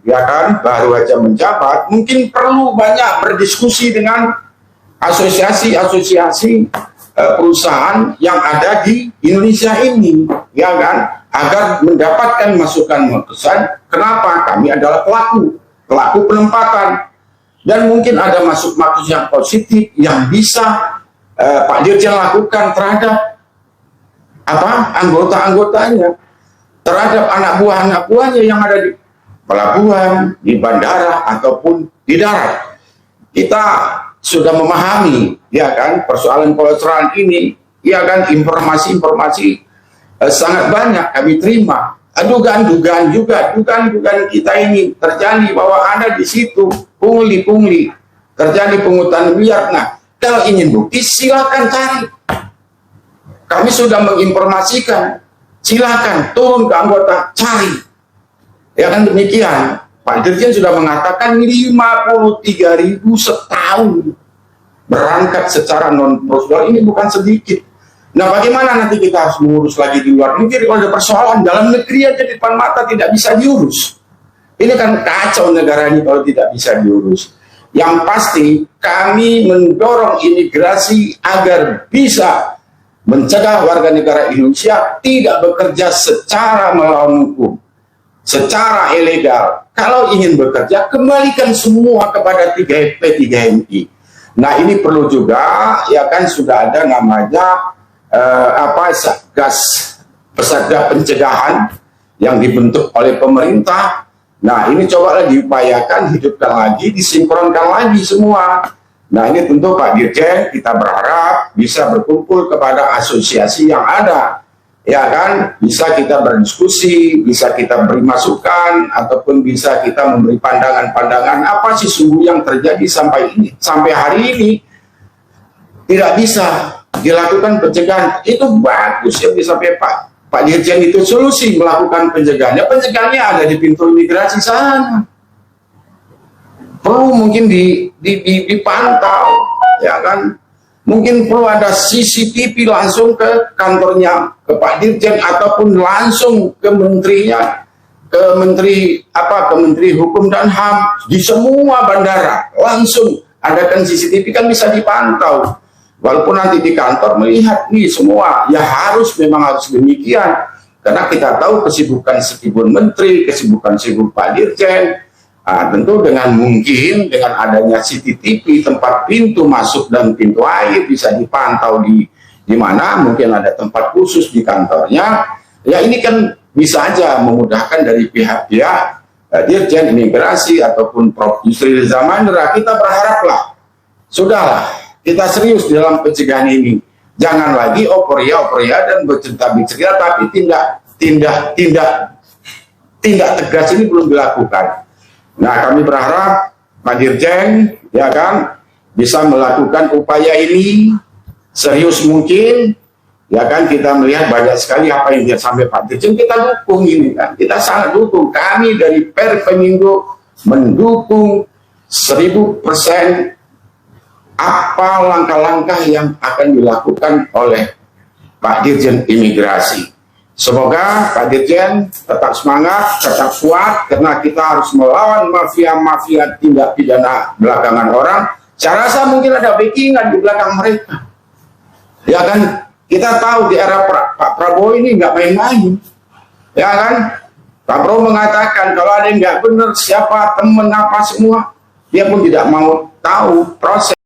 ya kan, baru aja menjabat, mungkin perlu banyak berdiskusi dengan asosiasi-asosiasi perusahaan yang ada di Indonesia ini, ya kan, agar mendapatkan masukan-masukan kenapa kami adalah pelaku penempatan, dan mungkin ada masuk-masuk yang positif yang bisa Pak Dirjen lakukan terhadap anggota-anggotanya, terhadap anak buahnya yang ada di pelabuhan, di bandara ataupun di darat. Kita sudah memahami, ya kan, persoalan ini, ya kan, informasi-informasi sangat banyak kami terima. Dugaan-dugaan kita ini terjadi bahwa ada di situ pungli, terjadi pungutan liar. Nah, kalau ingin bukti silakan cari. Kami sudah menginformasikan, silakan turun ke anggota cari. Ya kan, demikian. Pak Dirjen sudah mengatakan 53.000 setahun berangkat secara non prosedural, ini bukan sedikit. Nah, bagaimana nanti kita harus mengurus lagi di luar negeri kalau ada persoalan dalam negeri aja di depan mata tidak bisa diurus? Ini kan kacau negara ini kalau tidak bisa diurus. Yang pasti kami mendorong imigrasi agar bisa mencegah warga negara Indonesia tidak bekerja secara melawan hukum, secara ilegal. Kalau ingin bekerja, kembalikan semua kepada 3FP, 3MI. Nah, ini perlu juga, ya kan, sudah ada namanya Satgas pencegahan yang dibentuk oleh pemerintah. Nah, ini coba diupayakan, hidupkan lagi, disinkronkan lagi semua. Nah, ini tentu Pak Dirjen, kita berharap bisa berkumpul kepada asosiasi yang ada, ya kan, bisa kita berdiskusi, bisa kita beri masukan, ataupun bisa kita memberi pandangan-pandangan apa sih sungguh yang terjadi sampai hari ini tidak bisa dilakukan pencegahan. Itu bagus yang disampaikan Pak Dirjen, itu solusi melakukan pencegahannya. Pencegahannya ada di pintu imigrasi sana. Perlu mungkin dipantau, ya kan. Mungkin perlu ada CCTV langsung ke kantornya, ke Pak Dirjen, ataupun langsung ke menterinya, ke Menteri Hukum dan HAM, di semua bandara langsung adakan CCTV, kan bisa dipantau. Walaupun nanti di kantor melihat nih semua, ya memang harus demikian, karena kita tahu kesibukan menteri, kesibukan Pak Dirjen. Tentu dengan adanya CCTV tempat pintu masuk dan pintu air bisa dipantau di mana mungkin ada tempat khusus di kantornya. Ya, ini kan bisa aja memudahkan dari pihak-pihak Dirjen Imigrasi ataupun Prof. Yusril Iza Mahendra. Kita berharaplah sudahlah, kita serius dalam pencegahan ini. Jangan lagi oporia dan bercerita-bercerita tapi tindak tegas ini belum dilakukan. Nah, kami berharap Pak Dirjen, ya kan, bisa melakukan upaya ini serius mungkin, ya kan. Kita melihat banyak sekali apa yang dia sampai Pak Dirjen, kita dukung ini kan, kita sangat dukung. Kami dari Perpemindo mendukung 1000% apa langkah-langkah yang akan dilakukan oleh Pak Dirjen Imigrasi. Semoga Pak Dirjen tetap semangat, tetap kuat, karena kita harus melawan mafia-mafia tindak pidana belakangan orang. Saya rasa mungkin ada backingan di belakang mereka. Ya kan, kita tahu di era Pak Prabowo ini nggak main-main. Ya kan, Pak Prabowo mengatakan kalau ada yang nggak benar, siapa temen apa semua, dia pun tidak mau tahu proses.